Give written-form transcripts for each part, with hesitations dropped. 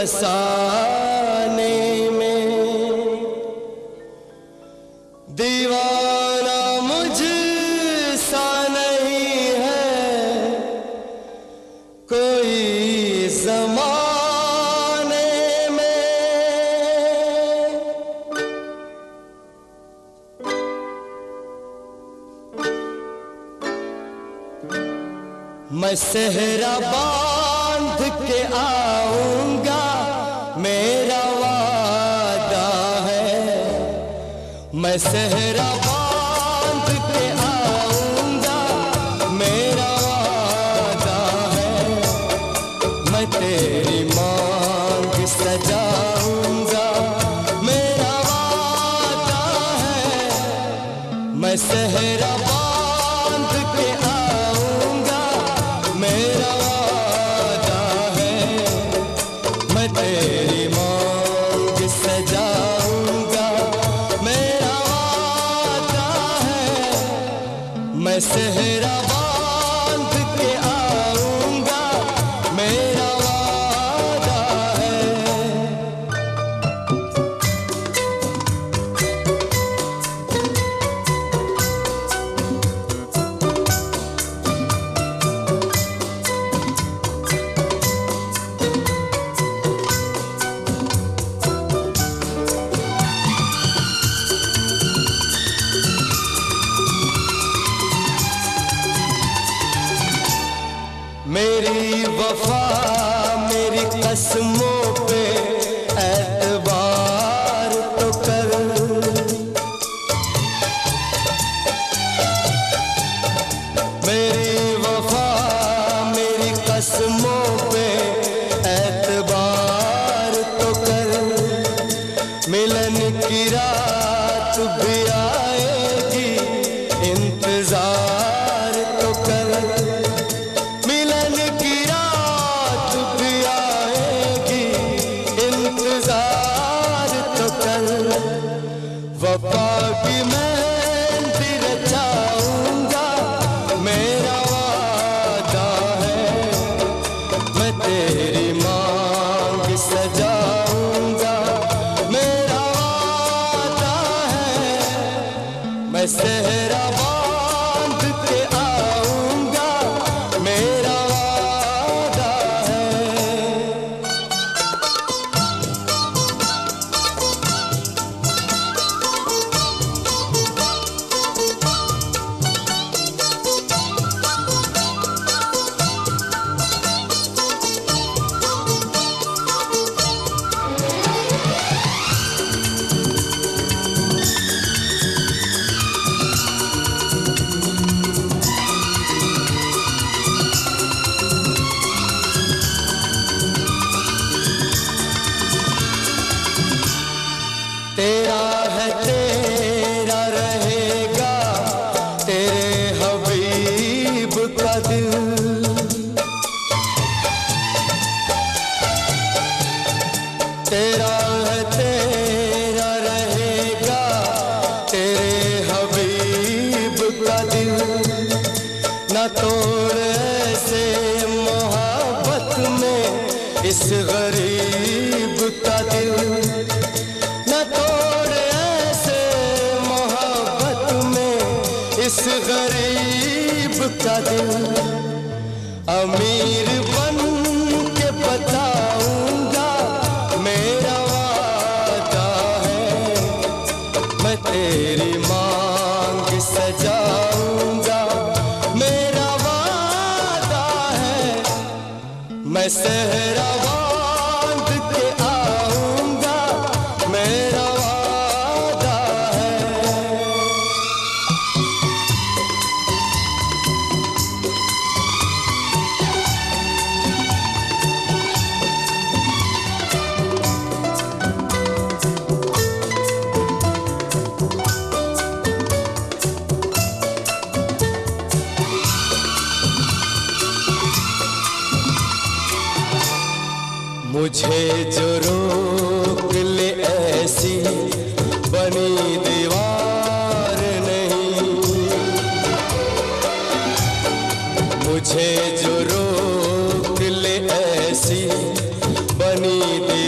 फसाने में। दीवाना मुझसा नहीं है कोई ज़माने में। मैं सेहरा बांध के आऊंगा, मेरा वादा है। मैं सेहरा बांध के आऊंगा, मेरा वादा है। मैं तेरी मांग सजाऊंगा, मेरा वादा है। मैं सेहरा बांध के आऊंगा, मेरा वादा है। मैं तेरी मांग सजाऊंगा, मेरा वादा है। मैं सेहरा बांध के आऊंगा, मेरा वादा है। मेरी वफा मेरी कसमों पे एतबार तो कर। मेरी वफा मेरी कसमों पे एतबार तो कर। मिलन की रात भी आएगी, इंतजार तो कर। मिलन की रात भी आएगी, इंतजार तो कर। वफा की मेहंदी रचाऊंगा, मेरा वादा है। मैं तेरी मांग सजाऊंगा, मेरा वादा है। मैं सेहरा बांध के आऊंगा, मेरा वादा है। तेरा है तेरा रहेगा, तेरे हबीब का दिल। तेरा है तेरा रहेगा, तेरे हबीब का दिल। न तोड़ ऐसे मोहब्बत में इस गरीब का दिल। न तोड़ ऐसे मोहब्बत में इस गरीब का दिल। अमीर बन के बताऊंगा, मेरा वादा है। मैं तेरी मांग सजाऊंगा, मेरा वादा है। मैं सेहरा बांध के आऊंगा, मेरा वादा है। मुझे जो रोक ले ऐसी बनी दीवार नहीं। मुझे जो रोक ले ऐसी बनी दीवार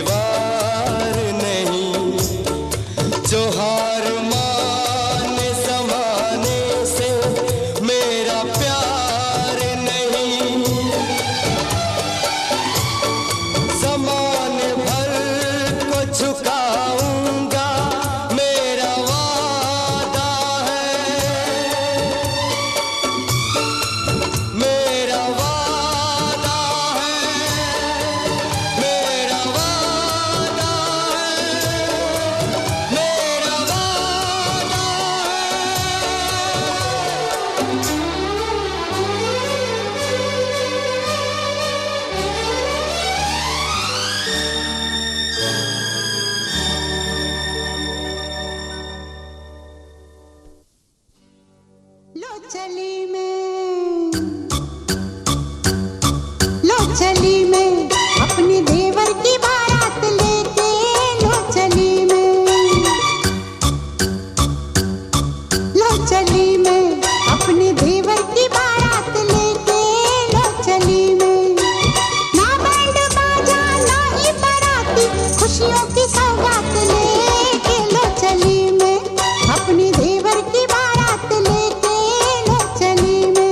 चली मैं, लो चली मैं अपने देवर की बारात लेके, लो चली मैं, लो चली मैं अपने देवर की बारात लेके, लो चली मैं। ना बैंड बाजा ना ही बाराती, खुशियों की सौगात लेके, लो चली मैं अपने देवर की बारात लेके, लो चली मैं।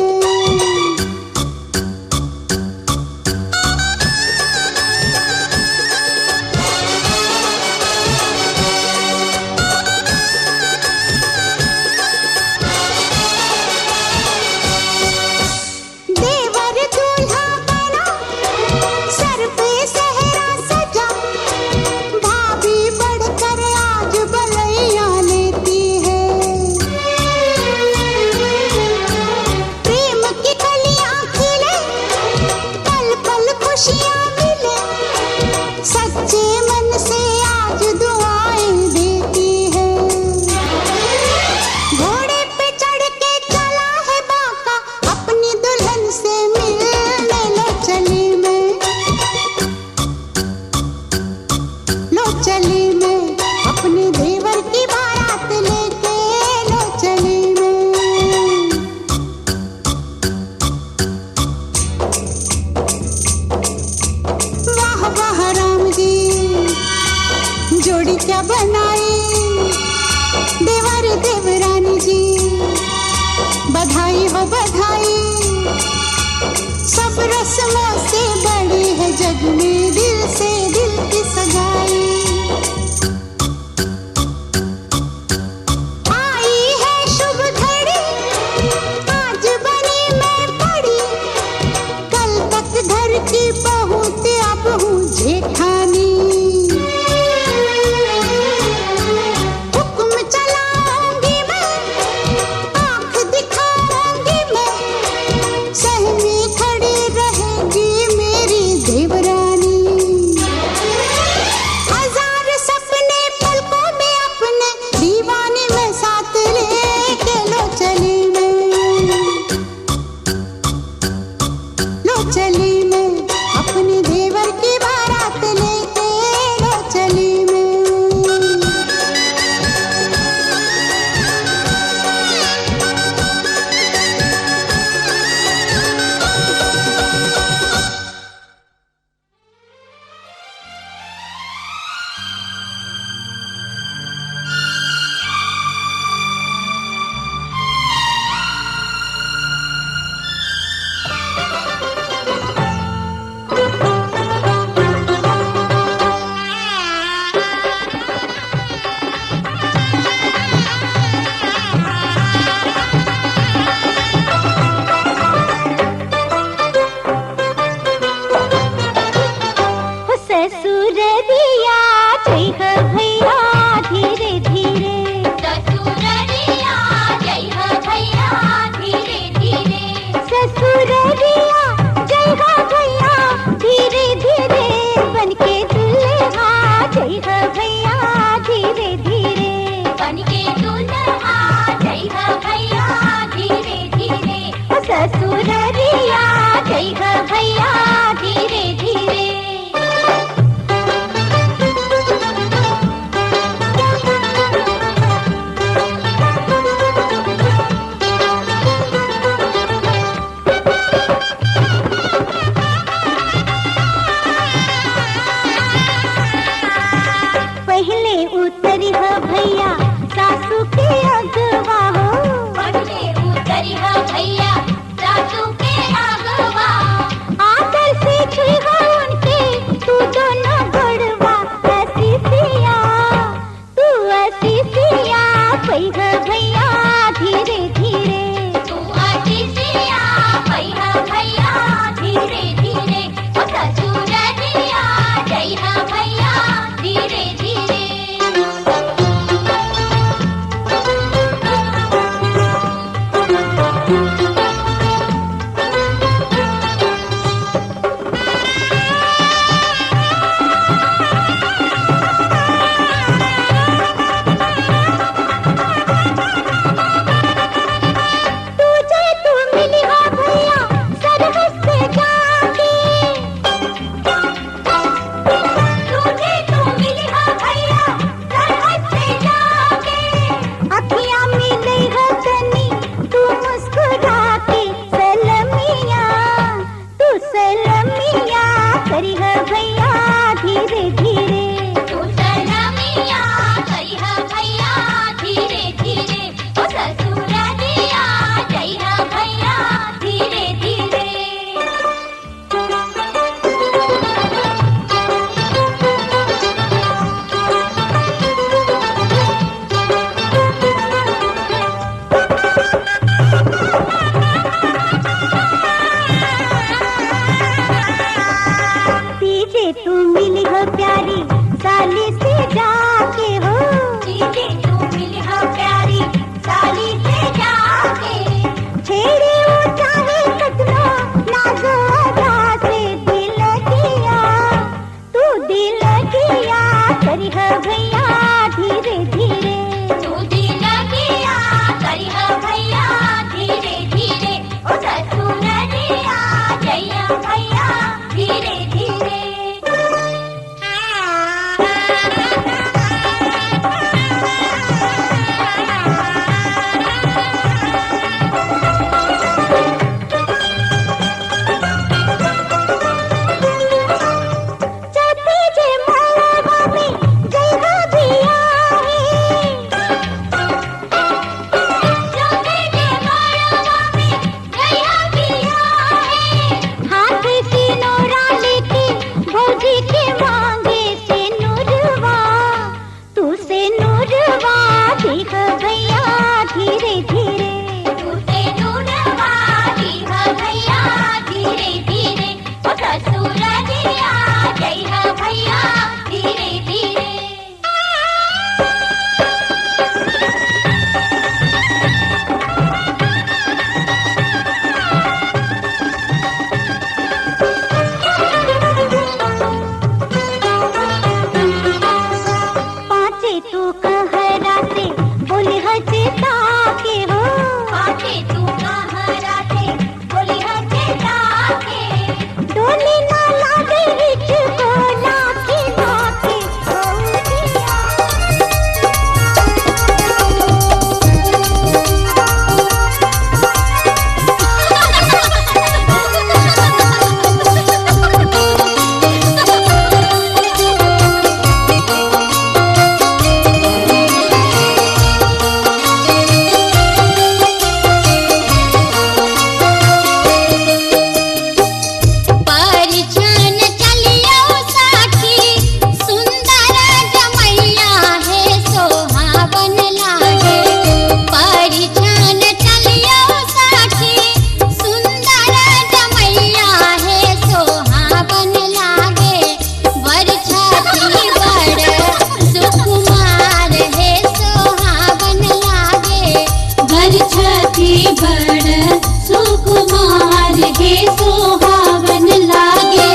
छठी बड़ सुकुमार गे सोहावन लागे।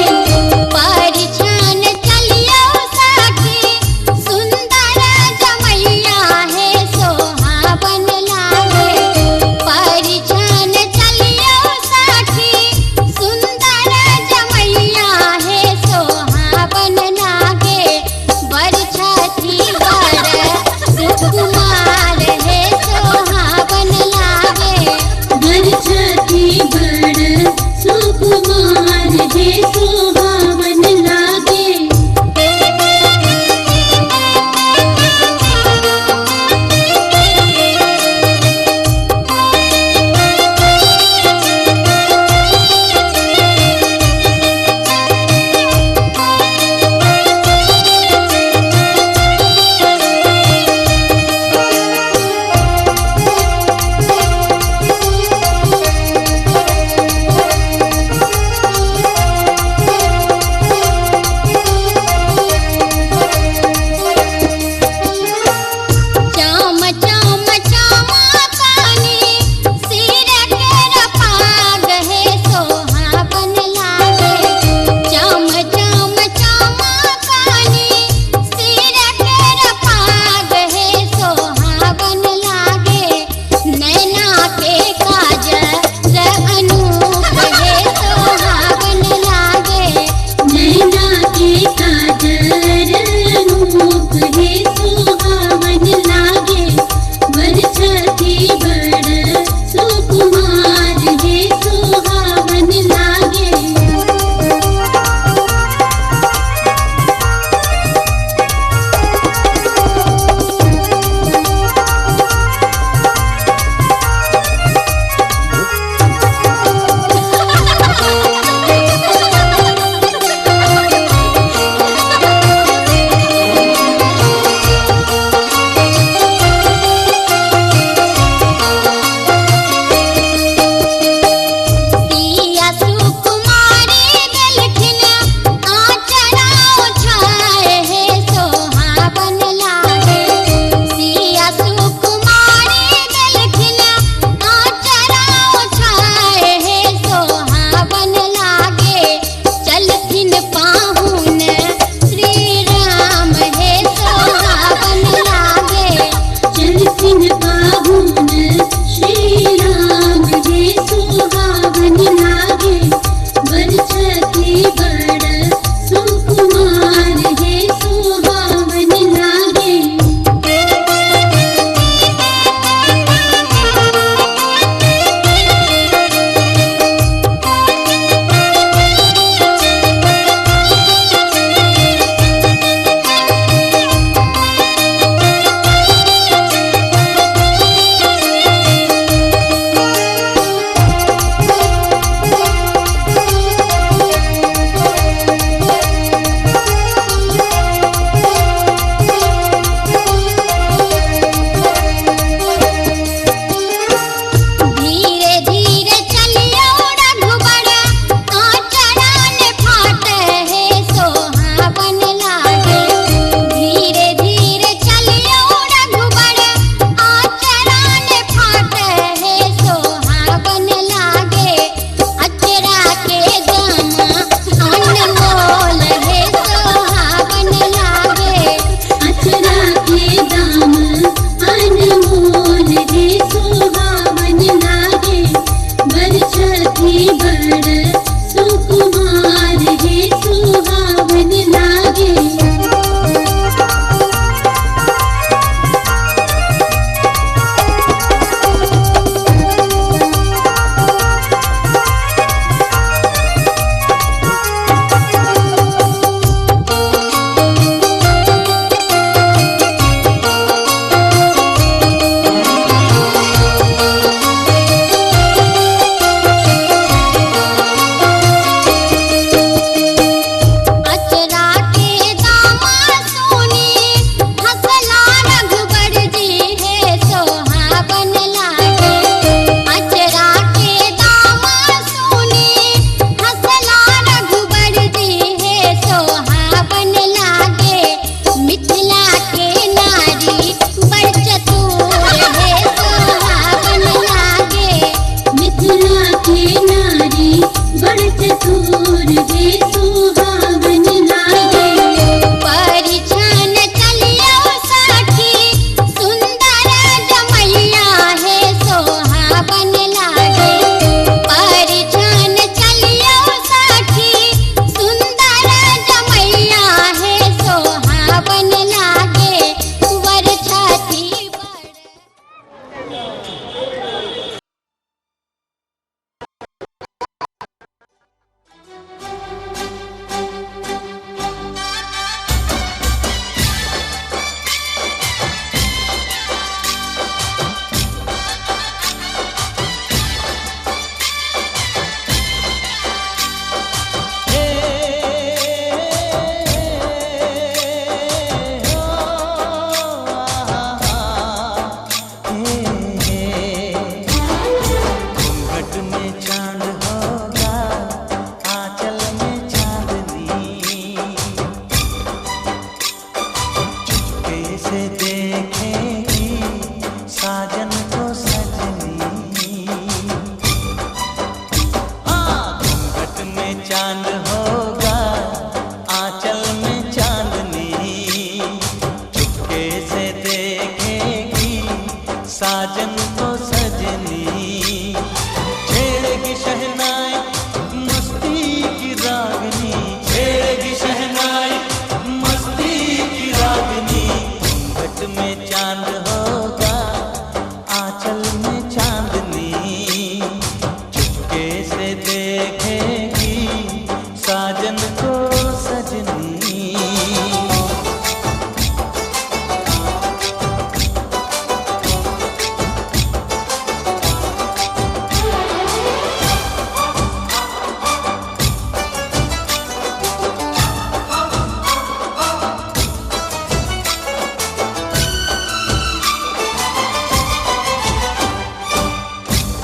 परिछन चलियो सखी सुंदर जमैया है सोहावन लागे। परिछन चलियो सखी सुंदर जमैया है सोहावन लागे। बर छठी बड़ सुकुमार है सोहावन लागे। बर छठी बड़ सुकुमार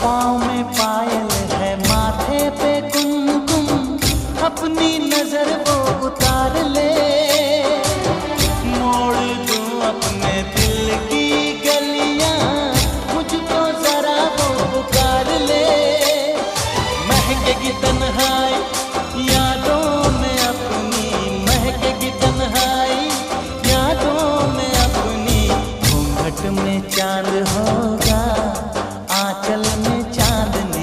पाँव में पायल है, माथे पे कुमकुम, अपनी नजर वो उतार ले। मोड़ दूं अपने दिल की गलियां, मुझको जरा वो पुकार ले। महकेगी तन्हाई यादों में अपनी, महकेगी तन्हाई यादों में अपनी। घूंघट में चांद होगा, आंचल में चांदनी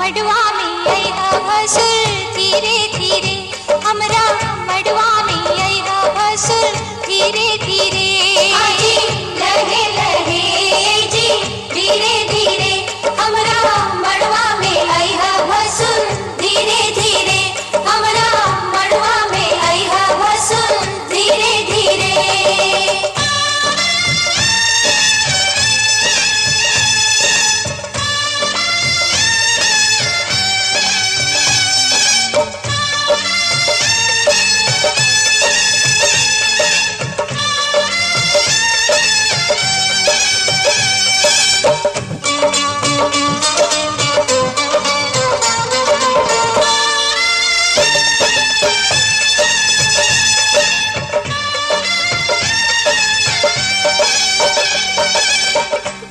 मड़वा में आया भसुर धीरे धीरे, हमरा मड़वा में आया भसुर धीरे धीरे। आजी लहे लहे जी धीरे धीरे, हमरा मड़वा में आया भसुर धीरे धीरे, हमरा मड़वा में आया भसुर धीरे धीरे।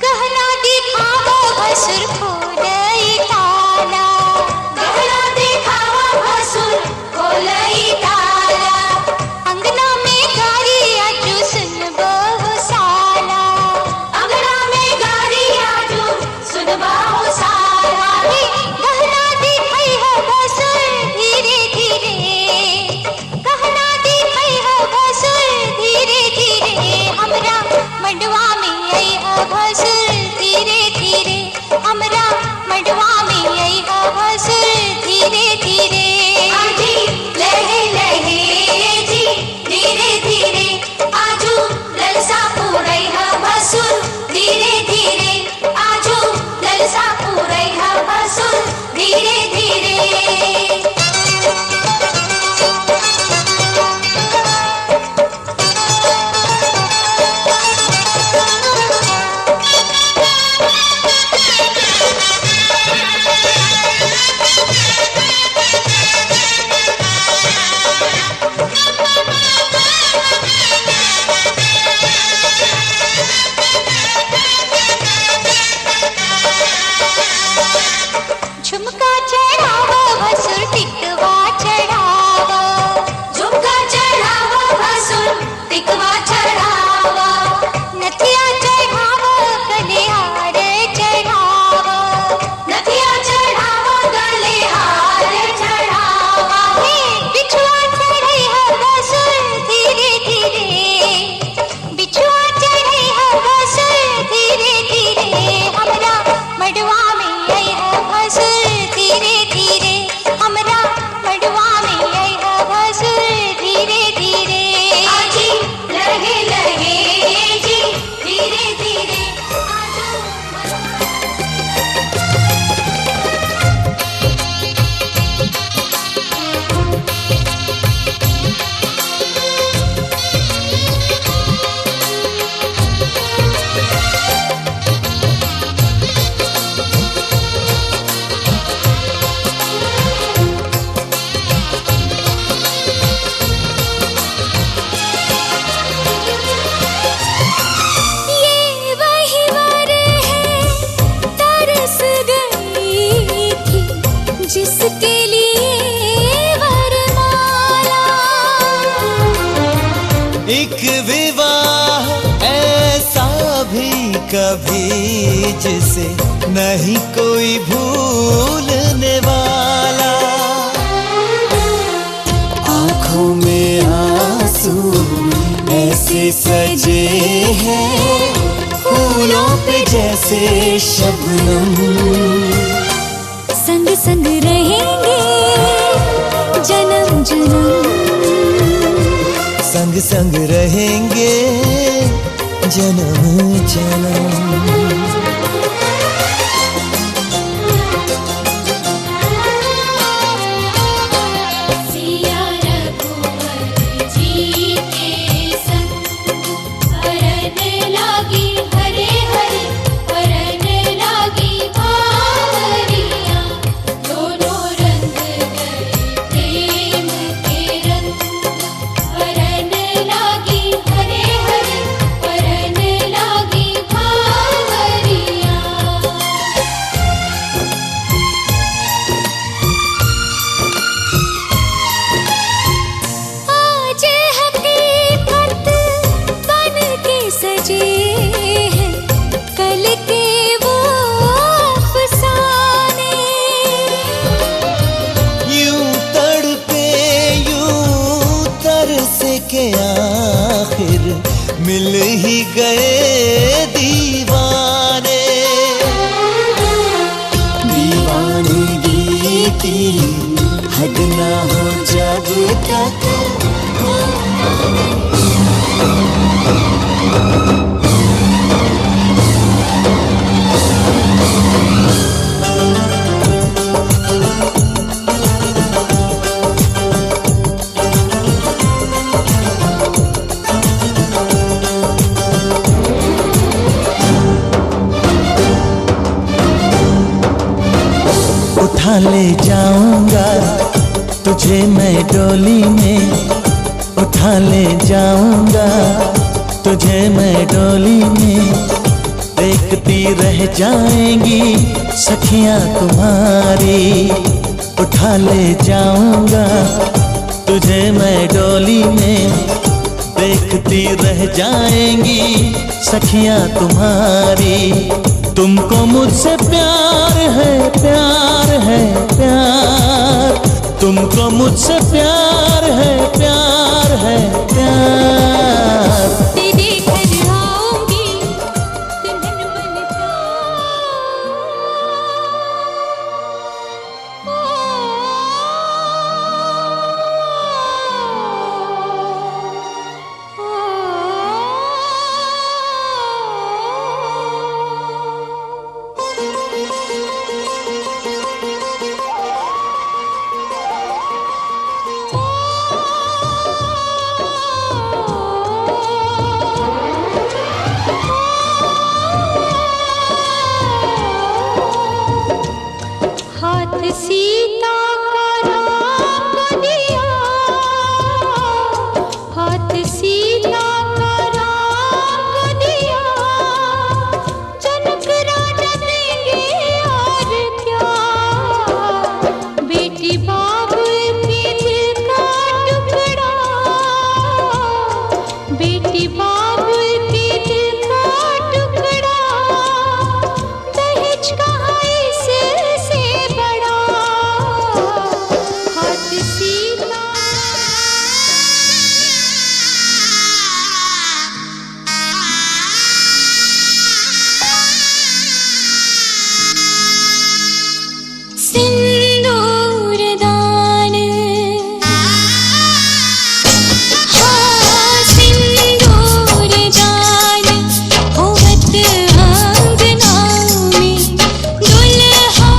गहना दिखावा भसुर खोलई ताला, गहना दिखावा भसुर खोलई ताला, अंगना में गारी आजू सुन बहु साला, अंगना में गारी आजू सुन बहु साला। गहना दिखाई है भसुर धीरे धीरे, गहना दिखाई है भसुर धीरे धीरे, हमरा मड़वा में आई है भसुर धीरे धीरे, हमरा मड़वा में आई है भसुर धीरे धीरे। आजी लहे लहे जी धीरे धीरे, आजू ललसा पूरई है भसुर धीरे धीरे, आजू ललसा पूरई है भसुर धीरे धीरे। झुमका चढ़ावा भसुर टिकवा चढ़ावा, झुमका चढ़ावा भसुर टिकवा चढ़ावा, नथिया चढ़ावा गले हार चढ़ावा, नथिया चढ़ावा गले हार चढ़ावा। बिछुआ चढ़ई है भसुर धीरे धीरे, बिछुआ चढ़ई है भसुर धीरे धीरे, हमरा मड़वा में आई है भसुर धीरे धीरे, हमरा मड़वा में आई है भसुर धीरे धीरे। आजी लहे लहे जी धीरे धीरे, ये वही वर है तरस गई थी, जिसके लिए वरमाला। एक विवाह ऐसा भी कभी जिसे नहीं कोई भूलने वाला, आंखों में आंसू ऐसे सजे हैं फूलों पे जैसे शबनम, संग संग रहेंगे जन्म जन्म, संग संग रहेंगे जन्म जन्म। सिया रघुवर जी के संग हरन लागी हरे हरे, हरन लागी बावरिया, दोनों रंग गए प्रेम के रंग, हरन लागी हरे हरे, हरन लागी बावरिया। मिल ही गए दीवाने। दीवानगी की हद ना हो जब तक उठा ले जाऊंगा तुझे मैं डोली में, उठा ले जाऊंगा तुझे मैं डोली में। देखती रह जाएंगी सखियां तुम्हारी, उठा ले जाऊंगा तुझे मैं डोली में। देखती रह जाएंगी सखियां तुम्हारी। तुमको मुझसे प्यार है, प्यार है, प्यार। तुमको मुझसे प्यार है, प्यार है, प्यार। तेरे घर आऊंगी दुल्हन बन हाथ सीता का राम दिया, हाथ सीता का राम दिया। जनक राजा देंगे और क्या, बेटी बाबुल के दिल का टुकड़ा, बेटी बाबुल के दिल का टुकड़ा। दहेज कहाँ इससे बड़ा, हाथ सीता। सिंदूर दान, हाँ सिंदूर दान होवत आंगना में। दुल्हा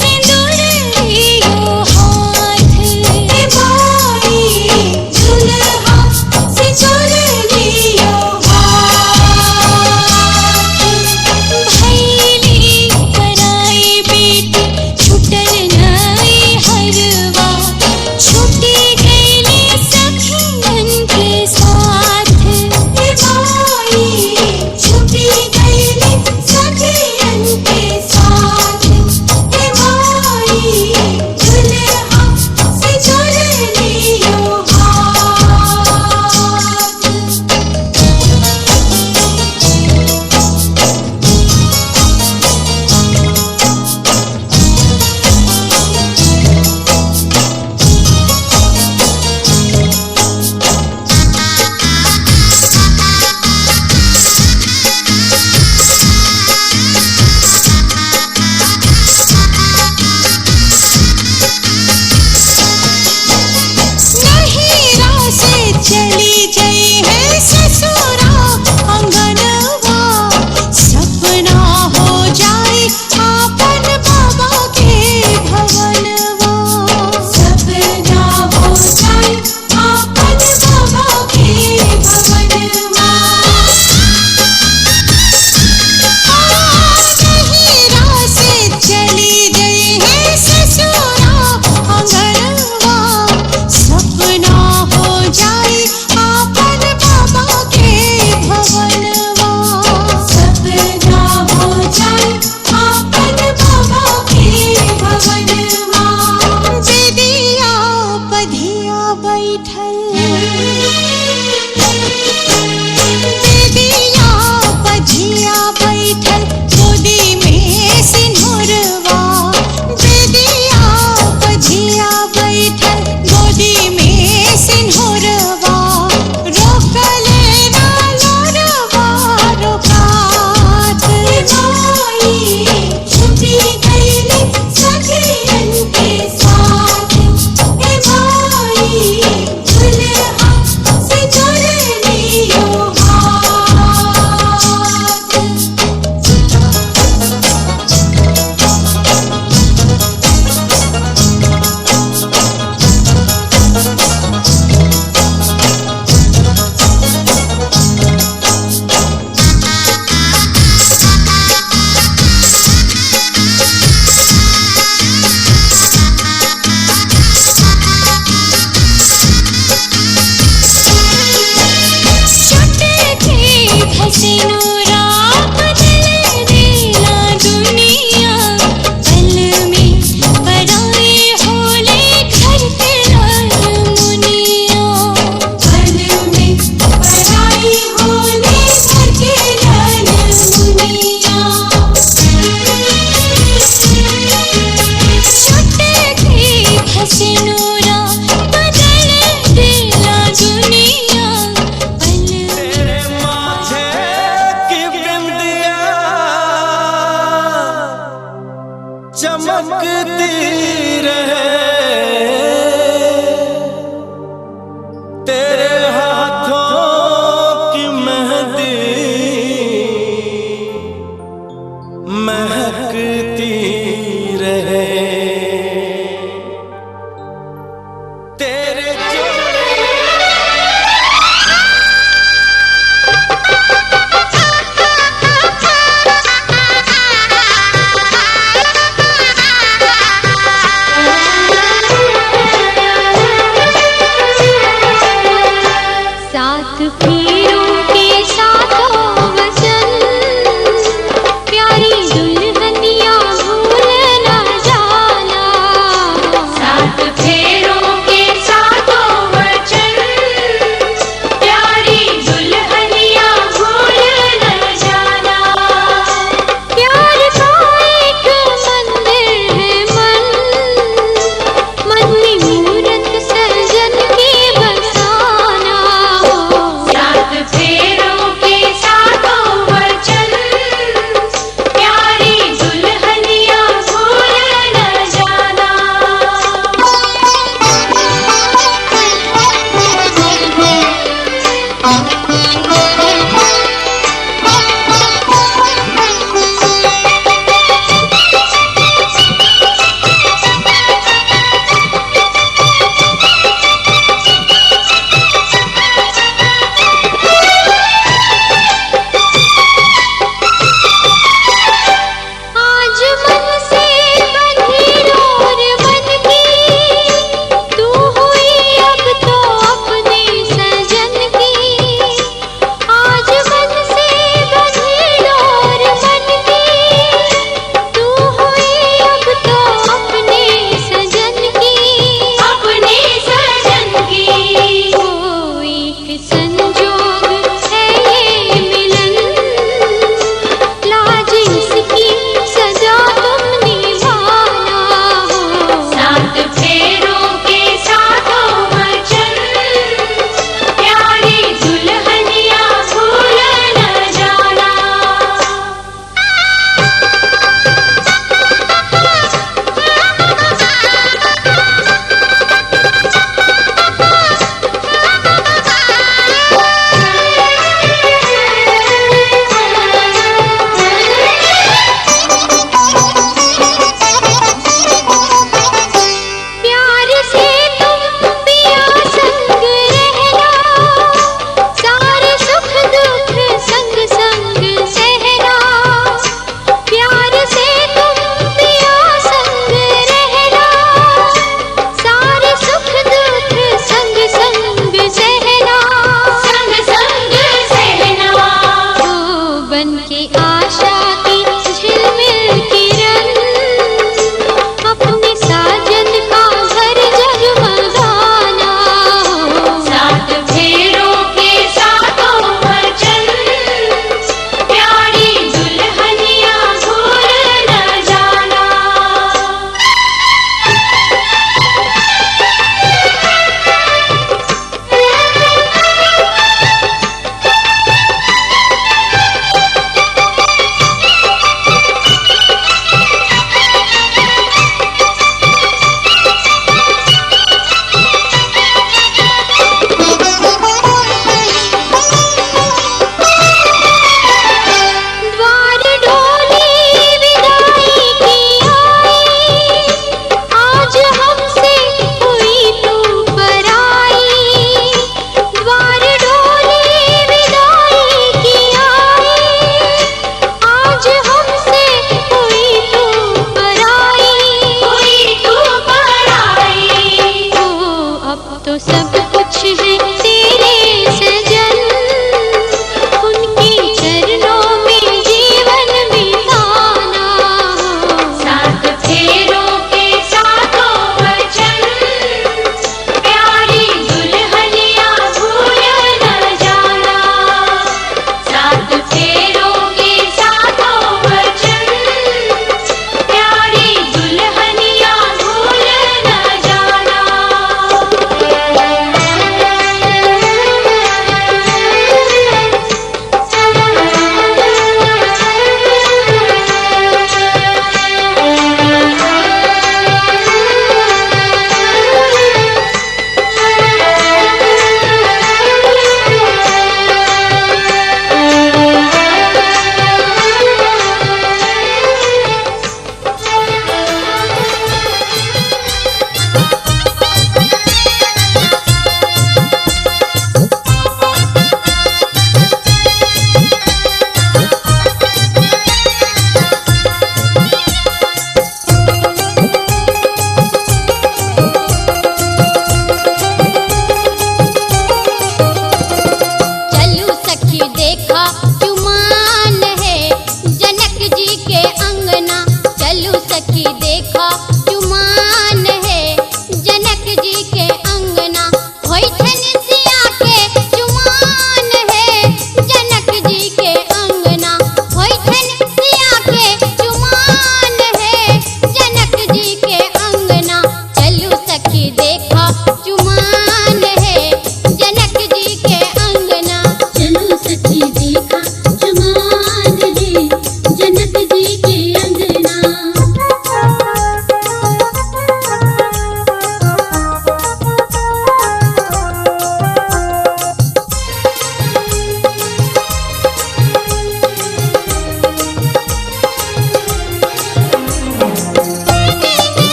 सिंदूर लियो हाथ, बाई दुल्हा सिंदूर लियो हाथ। भैली पराई बेटी छुटल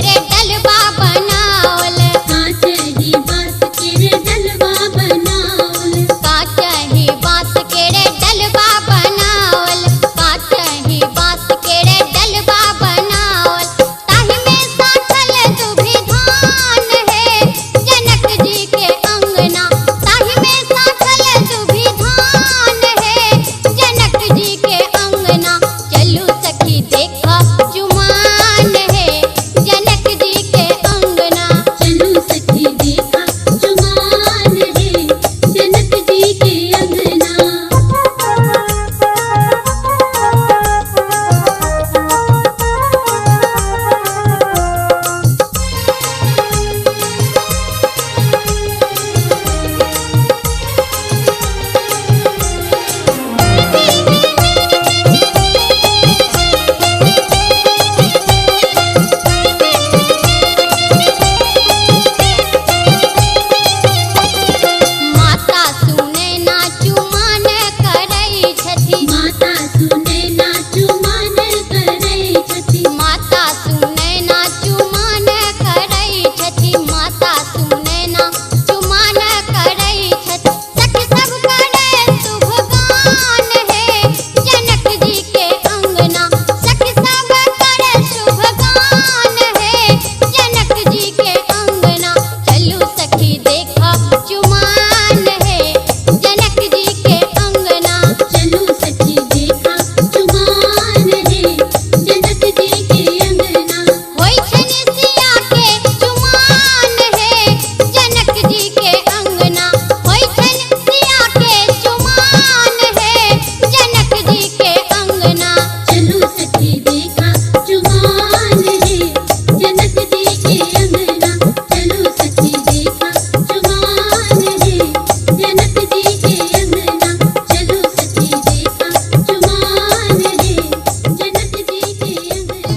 रे डलवा बनावल, काच ही बांस के रे डलवा बनावल, काच ही बांस के रे डलवा बनावल, काच ही बांस के रे डलवा बनावल। ताहि में साटल दुभी धान है जनक जी के अंगना, ताहि में साटल दुभी धान है जनक जी के अंगना। चलू सखी देखा जुमान है जनक जी के अंगना। चलू सखी देखा जुमान है जनक जी के अंगना। माता सुने ना चुमान करै छथि, माता सुने ना चुमान करै छथि, माता सुने ना चुमान करै छथि, माता सुने ना चुमान करै छथि। सखी सब करे शुभ गान है जनक जी के अंगना, सखी सब करे शुभ गान है जनक जी के अंगना। चलू सखी देखा जुमान है जनक जी के अंगना। चलू सखी देखा जुमान है जनक जी के अंगना। होई छनि सिया के जुमान है जनक जी के अंगना, होई छनि सिया के जुमान है जनक जी के अंगना। चलू सखी देखा जुमान है जनक जी के अंगना। चलू सखी देखा जुमान है जनक जी के अंगना। चलू सखी देखा जुमान है जनक जी के अंगना।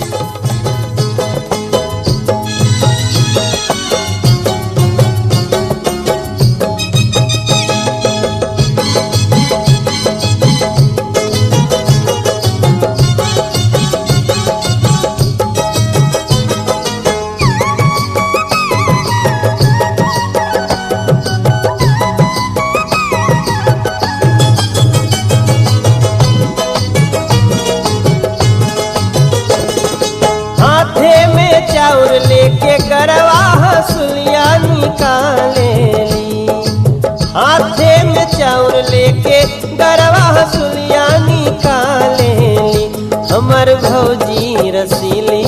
हाथे में चाउर लेके गरवा हसुलिया निकालेली, हाथे में चाउर लेके गरवा हसुलिया निकालेली। हमर भौजी रसीली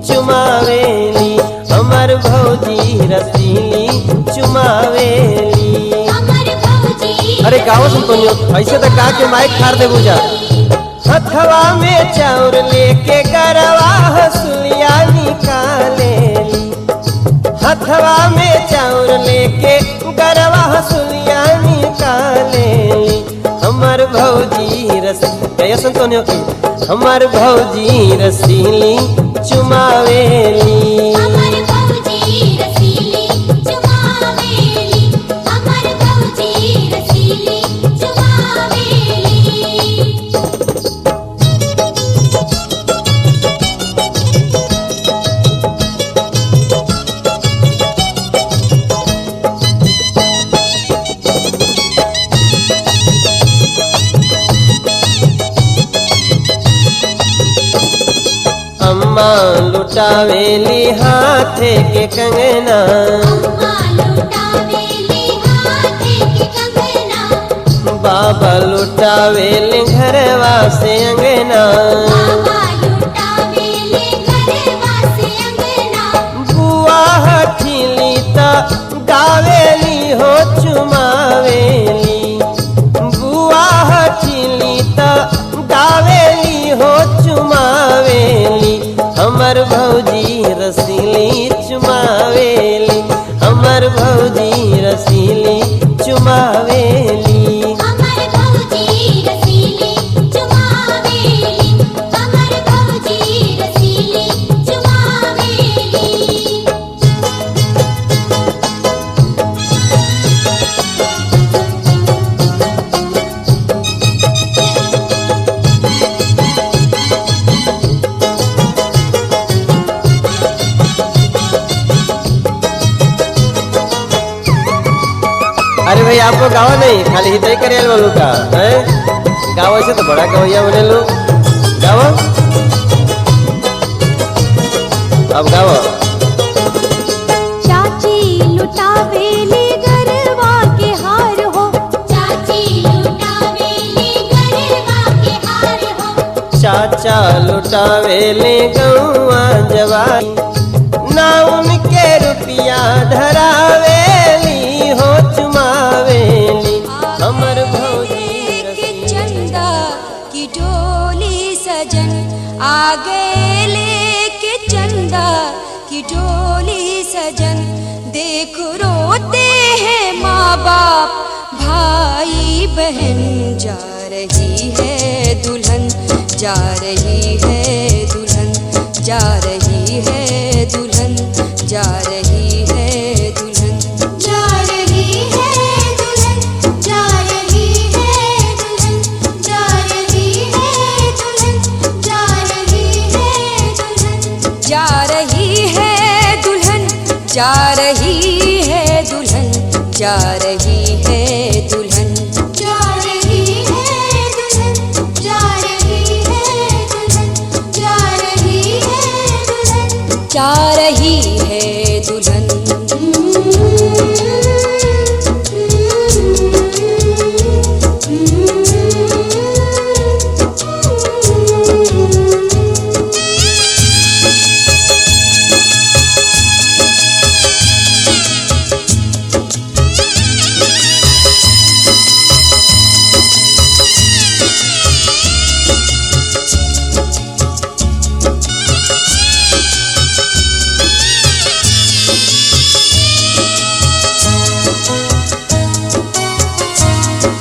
चुमावेली, हमर भौजी रसीली चुमावेली। अमर भौजी अरे गाँव सुन तो ऐसे तो का के माइक खार दे बुझा। हथवा में चाउर लेके गरवा हसुलिया निकालेली, हथवा में चाउर लेके गरवा हसुलिया निकालेली। हमर भौजी रसीली तो नहीं होती, हमर भौजी रसीली चुमावेली। अमर भौजी रसीली चुमावेली, अमर भौजी रसीली चुमावेली। अम्मा लुटावेली हाथे के कंगना, अम्मा लुटावेली हाथे के कंगना, बाबा लुटावेली घरवा से अंगना। बाबा लुटावेली घरवा से अंगना, बुआ हठीली त गावेली हो चुमावेली, बुआ हठीली त गावेली हो चुमावेली। हमर भौजी रसीली चुमावेली, हमर भौजी रसीली चुमावेली। अमर भौजी रसीली चुमावेली, अमर भौजी रसीली चुमावेली। भाई आपको गावा नहीं खाली हितई करे वालू का हैं गावा से तो बड़ा गवैया बने लो गावा अब गावा चाची लुटावेली गरवा के हार हो, चाची लुटावेली गरबा के हार हो, चाचा लुटावेले गौआ जवानी ना उनके रुपया धरावेली हो चुमावेली हमर भौजी के चंदा की डोली सजन आ गए लेके चंदा की डोली सजन। देख रोते हैं माँ बाप भाई बहन, जा रही है दुल्हन, जा रही है दुल्हन, जा रही है दुल्हन, जा रही है दुल्हन, जा रही है दुल्हन, जा रही है दुल्हन, जा रही है दुल्हन, जा रही है दुल्हन, जा रही है दुल्हन, जा रही है दुल्हन, जा रही है दुल्हन, जा रही है दुल्हन, जा रही है दुल्हन, जा रही है दुल्हन, जा रही है दुल्हन।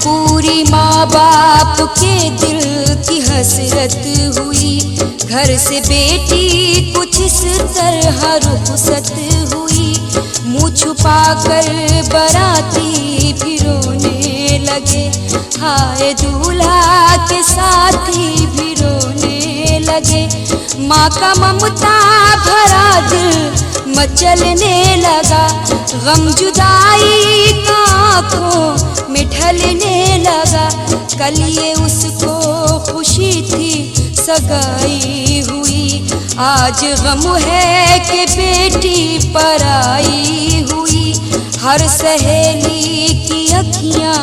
पूरी माँ बाप के दिल की हसरत हुई, घर से बेटी कुछ इस तरह रुखसत हुई। मुँह छुपा कर बाराती भी रोने लगे, हाय दूल्हा के साथी भी रोने लगे। माँ का ममता भरा दिल मचलने लगा, गम जुदाई का आँखों में ढलने लगा। कल ये उसको खुशी थी सगाई हुई, आज गम है कि बेटी पराई हुई। हर सहेली की अखियाँ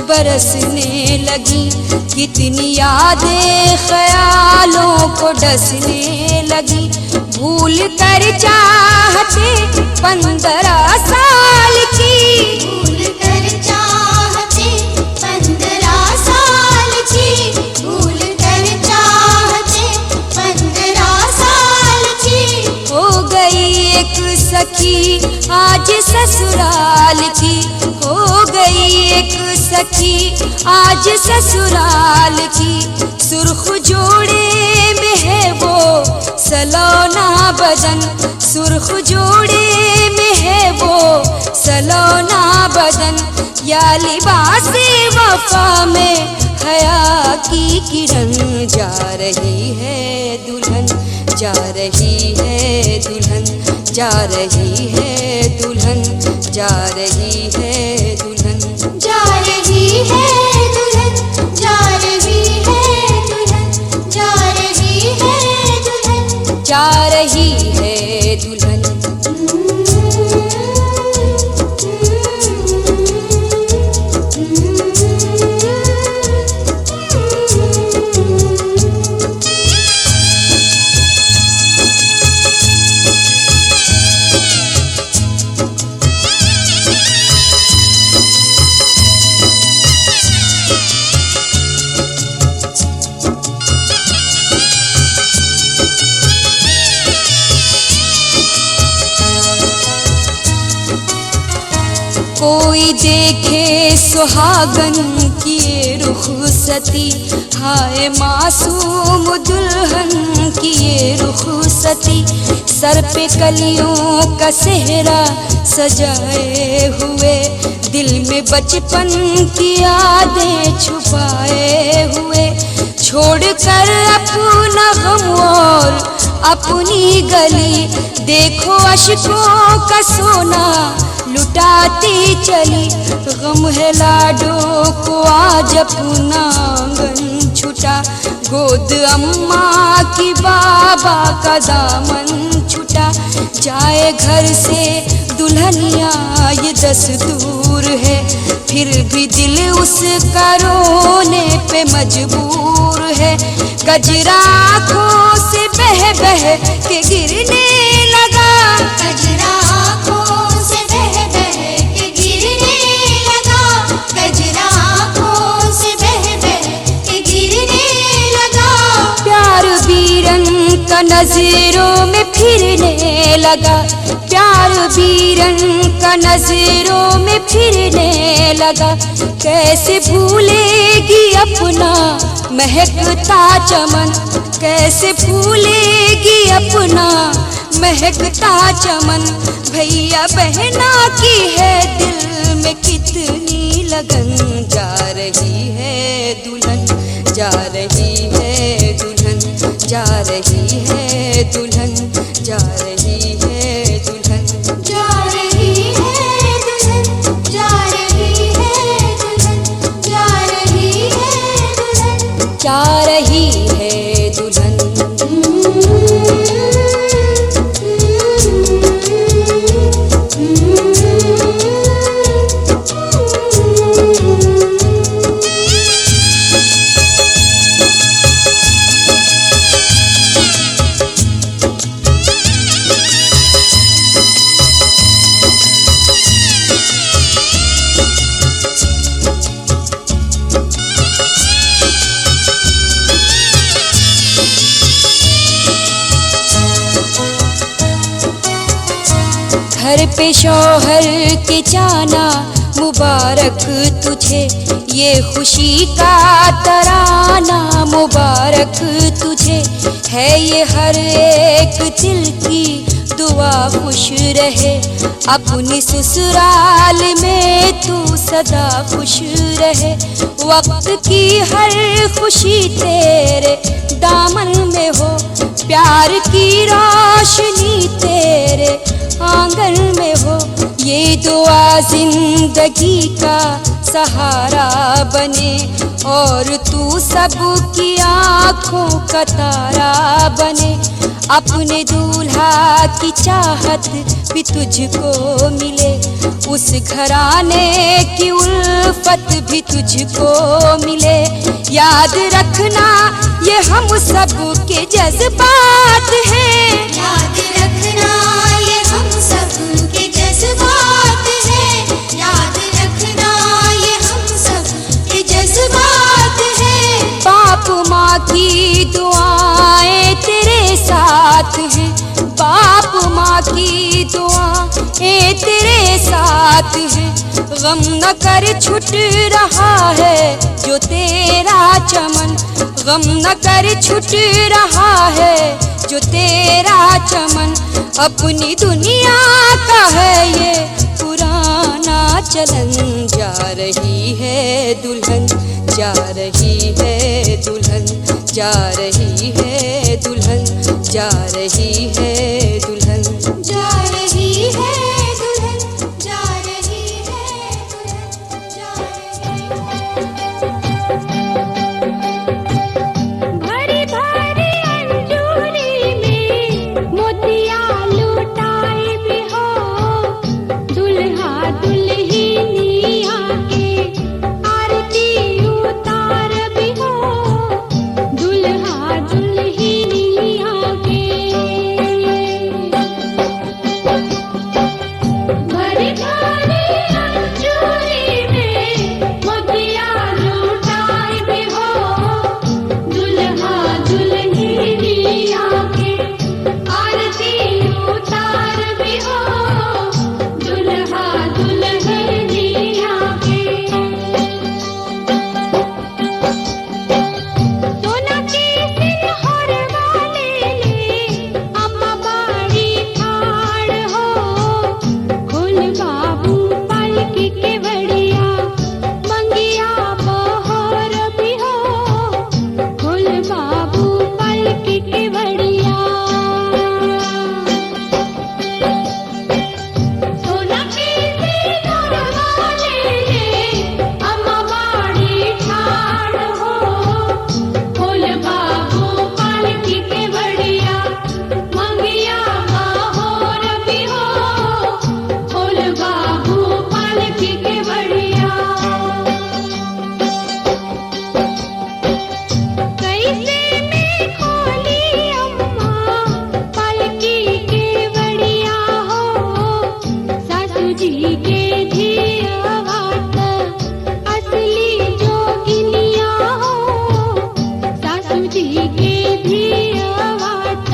बरसने लगी, कितनी यादें ख्यालों को डसने लगी। भूल कर चाहते 15 साल की, भूल कर चाहते 15 साल की, भूल कर चाहते 15 साल की, हो गई एक सखी आज ससुराल की, हो गई एक सखी आज ससुराल की। सुर्ख जोड़े में है वो सलोना बदन, सुर्ख जोड़े में है वो सलोना बदन। या लिबास वफा में हया की किरण, जा रही है दुल्हन, जा रही है दुल्हन, जा रही है दुल्हन, जा रही है दुल्हन, जा रही है दुल्हन, जा रही है दुल्हन, जा रही है दुल्हन, जा रही है दुल्हन। कोई देखे सुहागन किए रुखसती, हाय मासूम दुल्हन किए रुखसती। सर पे कलियों का सेहरा सजाए हुए, दिल में बचपन की यादें छुपाए हुए। छोड़ कर अपना गम और अपनी गली, देखो अश्कों का सोना लुटाती चली। गम है लाडों को आज अपना आंगन छुटा, गोद अम्मा की बाबा का दामन छुटा। जाए घर से दुल्हनिया ये दस्तूर है, फिर भी दिल उसका रोने पे मजबूर है। गजरा आँखों से बह बह के गिरने लगा, गजरा आँखों से बह बह के गिरने लगा, गजरा आँखों से बह बह के गिरने लगा। प्यार वीरन का नजरों में फिरने लगा, प्यार वीरन का नजरों में फिरने लगा। कैसे भूलेगी अपना महकता चमन, कैसे भूलेगी अपना महकता चमन। भैया बहना की है दिल में कितनी लगन, जा रही है दुल्हन, जा रही है दुल्हन, जा रही है दुल्हन, जा रही है दुल्हन, जा रही है दुल्हन, जा रही है दुल्हन, जा रही है दुल्हन, जा रही है दुल्हन। घर पे शौहर के जाना मुबारक तुझे, ये खुशी का तराना मुबारक तुझे। है ये हर एक दिल की दुआ खुश रहे, अपनी ससुराल में तू सदा खुश रहे। वक्त की हर खुशी तेरे दामन में हो, प्यार की रोशनी तेरे आंगन में हो। ये दुआ जिंदगी का सहारा बने, और तू सबकी आँखों का तारा बने। अपने दूल्हा की चाहत भी तुझको मिले, उस घराने की उल्फत भी तुझको मिले। याद रखना ये हम सब के जज्बात हैं, याद रखना ये हम सब के जज्बात हैं, याद रखना ये हम सब के जज्बात हैं। बाप माँ की दुआएं तेरे साथ हैं, बाप माँ की दुआएं तेरे साथ हैं। गम न कर छूट रहा है जो तेरा चमन, गम न कर छूट रहा है जो तेरा चमन। अपनी दुनिया का है ये पुराना चलन, जा रही है दुल्हन, जा रही है दुल्हन, जा रही है दुल्हन, जा रही है दुल्हन, जा रही है दुल्हन, जा रही है दुल्हन, जा भरी भरी अंजूरी में मोतिया लुटाए भी हो, दुल्हा दुल्हनिया के आरती उतार भी हो, दुल्हा दुल्हनिया के। सासूजी के धियावात असली जोगिनिया हो, सासूजी के धियावात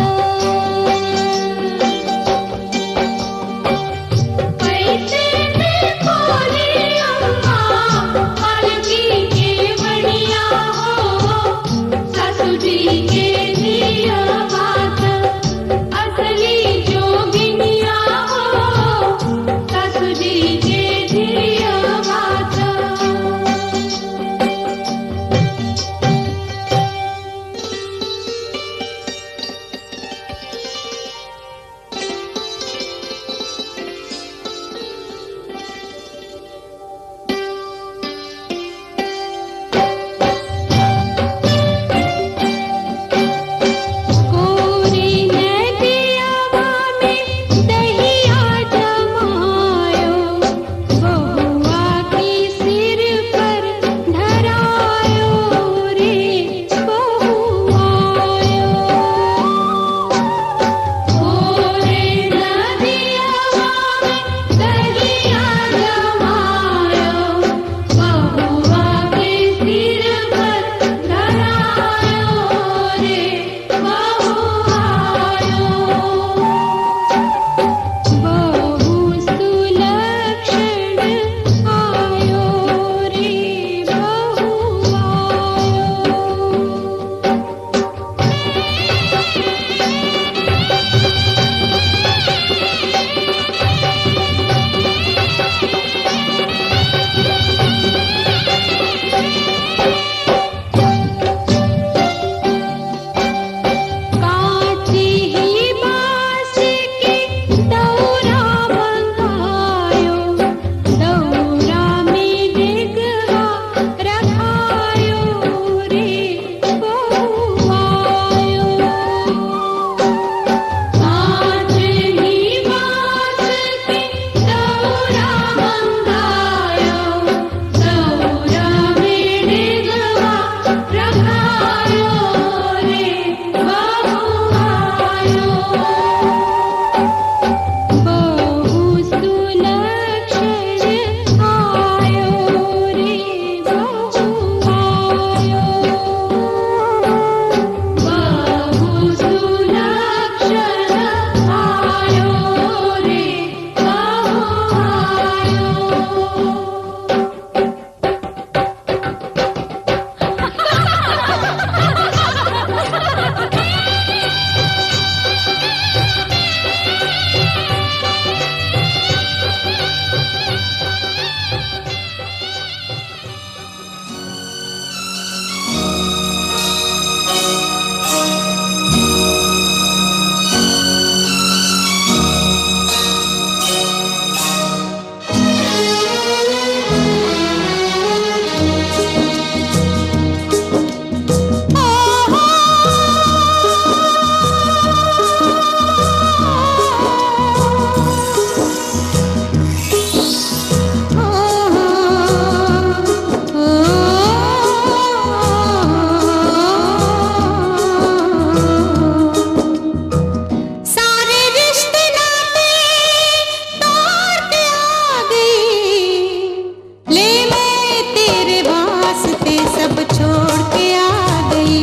पैसे में खोली अम्मा पालकी के बढ़िया हो, सासूजी के धियावात असली जोगिनिया हो, सासूजी के धियावात कोरी नदियावा में दहिया जमायो, बहुआ की सिर पर धरायो रे बहुआयो। कोरे नदियावा में दहिया जमायो, बहुआ के सिर पर धरायो रे बहुआयो। बहु सुलक्षण आयो रे काची ही बांस के दौरा बंधायो, दौरा में डिगवा रखायो रे बहुआयो। काच ही बांस के दौरा बंधायो, दौरा में डिगवा रखायो रे बहुआयो। बहु सुलक्षण आयो रे बहुआयो। बहु सुलक्षण आयो रे सारे रिश्ते नाते तोड़ के आ गई, ले मैं तेरे वास्ते सब छोड़ के आ गई,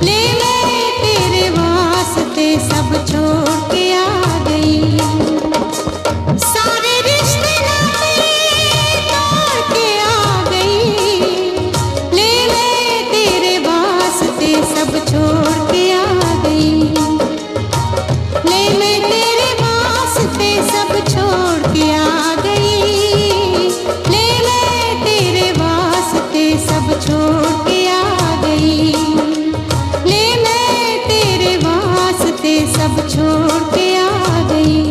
ले मैं तेरे वास्ते सब छोड़ के आ गई। सारे रिश्ते नाते तोड़ के आ गई, ले मैं तेरे वास्ते सब छोड़ के आ गई, ले मैं तेरे वास्ते सब छोड़ के आ गई, ले मैं तेरे वास्ते सब छोड़ के आ गई, ले मैं तेरे वास्ते सब छोड़ के आ गई।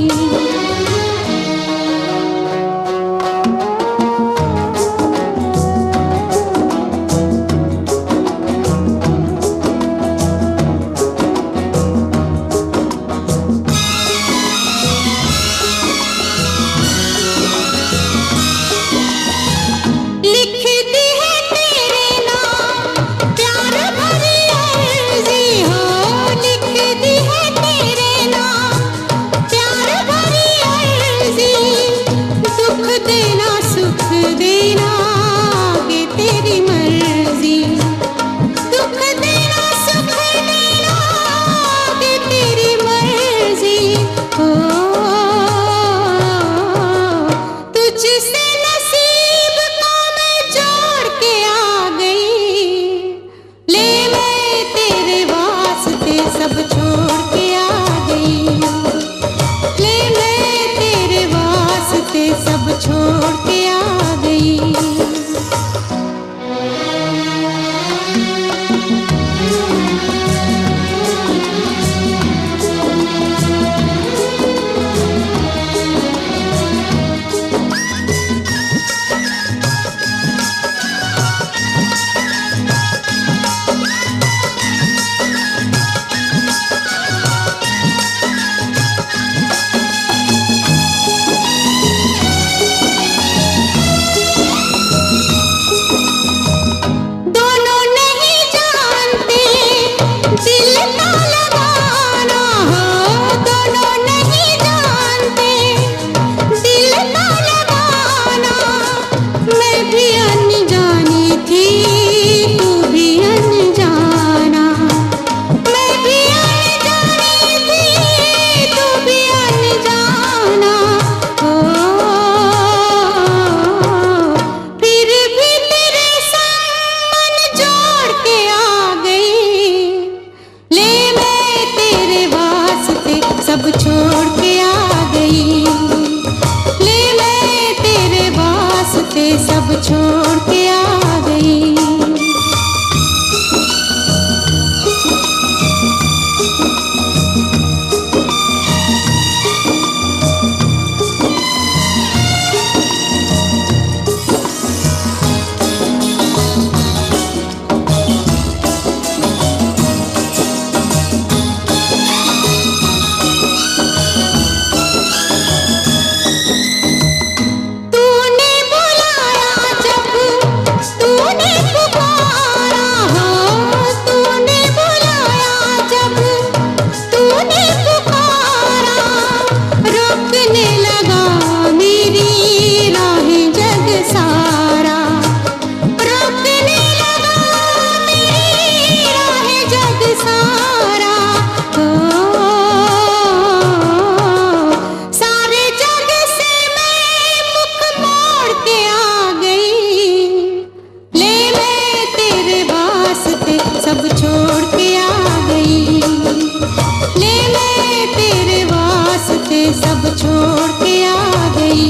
सब छोड़ के आ गई।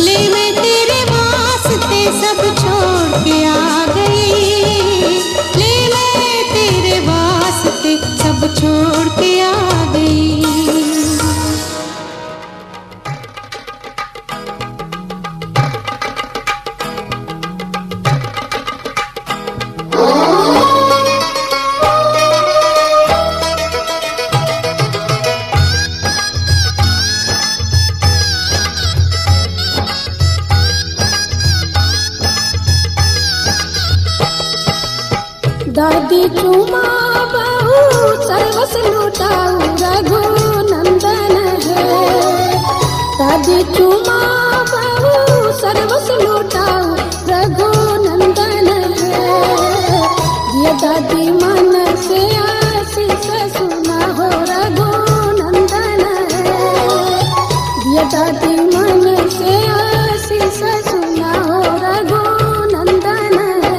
ले मैं तेरे वास्ते सब छोड़ के आ गई। ले मैं तेरे वास्ते सब छोड़ के आ गई। दादी चुमा बहू सर्वस लुटाऊ रघुनंदन है। दादी चुमा बहू सर्वस लुटाऊ रघुनंदन है। ये दादी मन से आशीष सुना हो रघुनंदन है। ये दादी मन से आशीष सुना हो रघुनंदन है।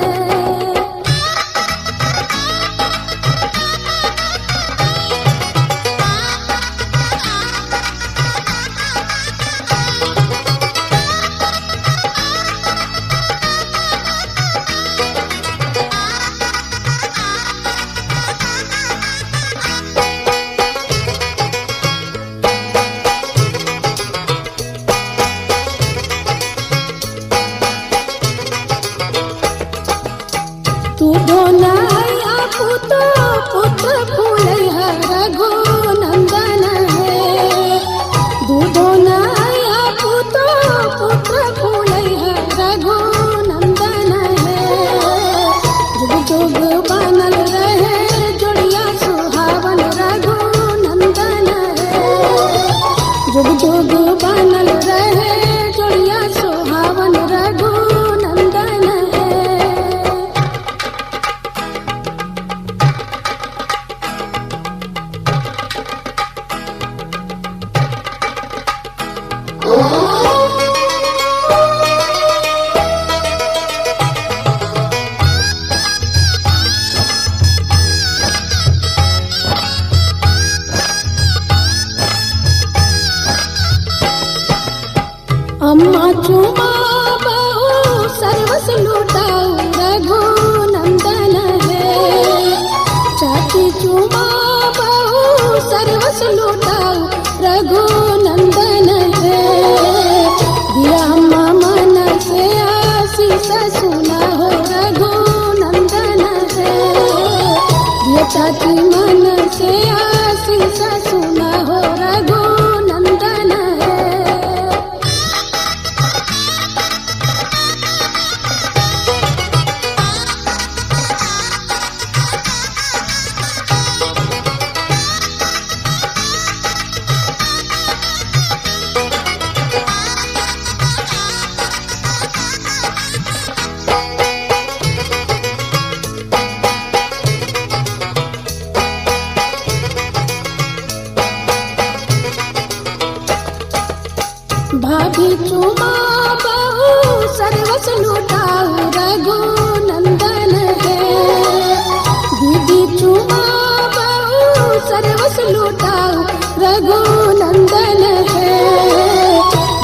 तू ढोनाया पुत्र पुत्र फूलैया रघुनंदन है। दूधोनाया पुत्र पुत्र फूलैया रघुनंदन है। जुग जुग बनल रहे जोड़िया सुहावन रघुनंदन है। जुग जुग बनल रहे जोड़िया सुहावन रघुनंदन है। अम्मा चुमा बहू सर्वस लुटाऊ रघुनंदन है। चाची चुमा बहू सर्वस लुटाऊ रघुनंदन है। दिया अम्मा मन से आशीष सुना हो रघुनंदन है। दिया चाची मन से आशीष सुना हो रघुनंदन है। भाभी चुमा बहू सर्वस लुटाऊ रघुनंदन है। दीदी चुमा बहू सर्वस लुटाऊ रघुनंदन है।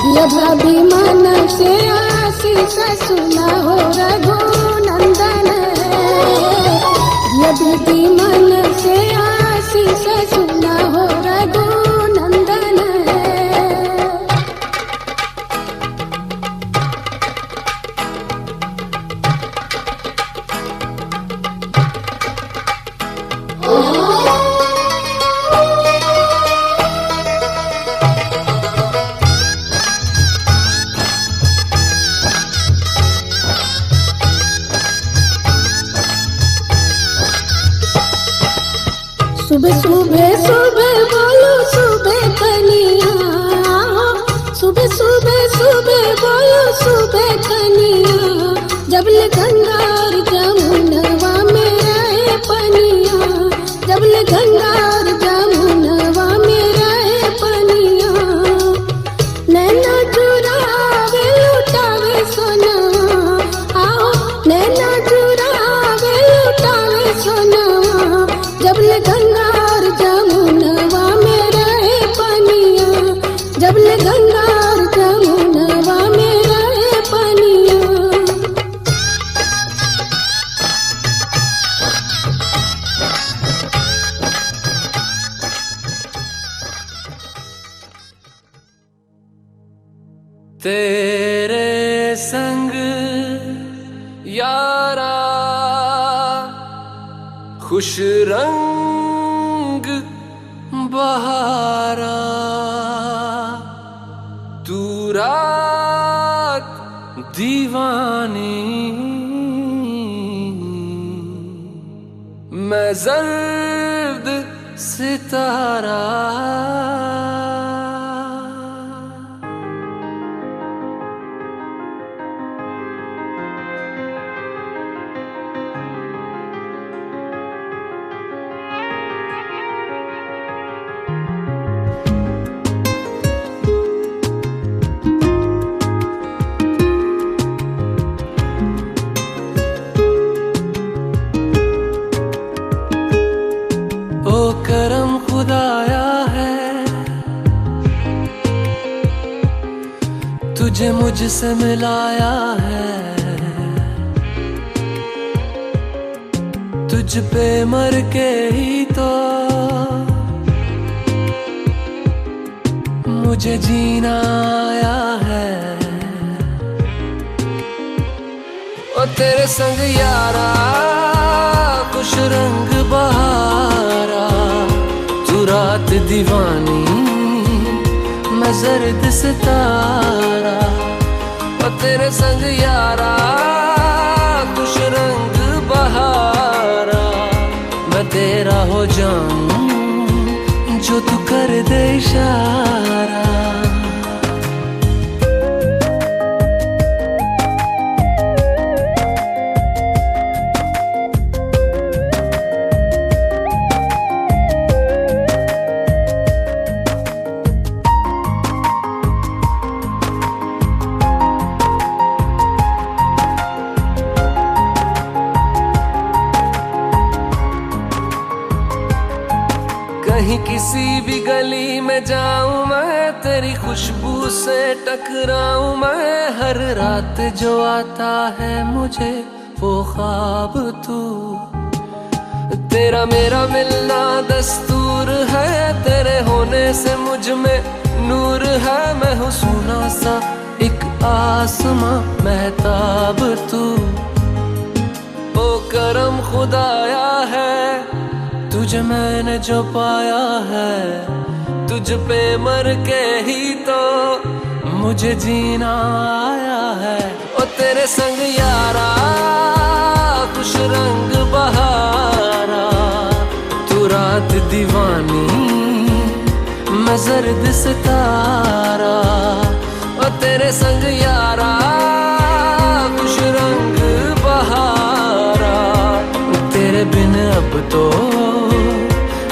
दिया भाभी मन से आशीष सुना हो रघुनंदन है। दिया दीदी मन से आशीष सुना हो रघुनंदन है। सुबह सुबह सुबह बोलो सुबह कनिया। सुबह सुबह सुबह बोलो सुबह कनिया। जब ले गंगा और जमुनवा में रहे पनिया। जब ले गंगा और जमुनवा में रहे पनिया। नैना चुरावे लुटावे सोनवा। आओ नैना चुरावे लुटावे सोनवा। जब ले गंगा और जमुनवा में रहे पनिया। जब ले गंगा और जमुनवा में रहे पनिया। तेरे संग यारा खुश रंग बहारा, तू रात दीवानी मैं जर्द सितारा। ओ करम खुदाया है तुझे मुझसे मिलाया है, तुझ पे मर के ही तो मुझे जीना आया है। ओ तेरे संग यारा खुश रंग बहारा, तू रात दीवानी मैं जर्द सितारा। ओ तेरे संग यारा खुश रंग बहारा, मैं तेरा हो जाऊं जो तू कर दे इशारा। कहीं किसी भी गली में जाऊं मैं, तेरी खुशबू से टकराऊं मैं। हर रात जो आता है मुझे वो ख्वाब तू, तेरा मेरा मिलना दस्तूर है। तेरे होने से मुझ में नूर है, मैं हूँ सोना सा एक आसमां महताब तू। ओ करम खुदाया है तुझे मैंने जो पाया है, तुझ पे मर के ही तो मुझे जीना आया है। ओ तेरे संग यारा खुश रंग बहारा, तू रात दीवानी मैं जर्द सितारा। ओ तेरे संग यारा खुश रंग बहारा, तेरे बिन अब तो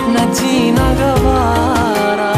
न जीना गवारा।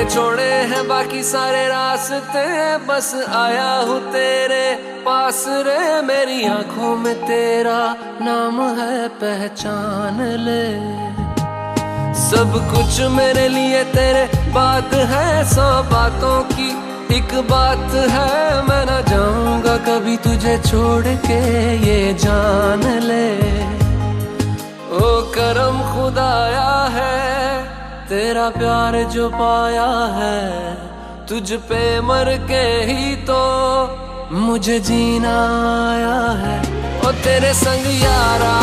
छोड़े हैं बाकी सारे रास्ते, बस आया हूँ तेरे पास रे। मेरी आंखों में तेरा नाम है पहचान ले, सब कुछ मेरे लिए तेरे बात है। 100 बातों की एक बात है, मैं ना जाऊंगा कभी तुझे छोड़ के ये जान ले। ओ करम खुदाया है तेरा प्यार जो पाया है, तुझ पे मर के ही तो मुझे जीना आया है। ओ तेरे संग यारा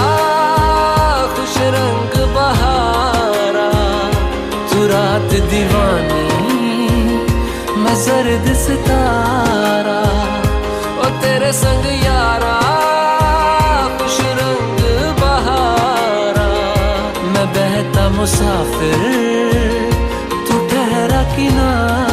खुश रंग बहारा, तू रात दीवानी मैं जर्द सितारा। ओ तेरे संग यारा खुश रंग बहारा, मैं बहता मुसाफिर तू ठहरा किनारा।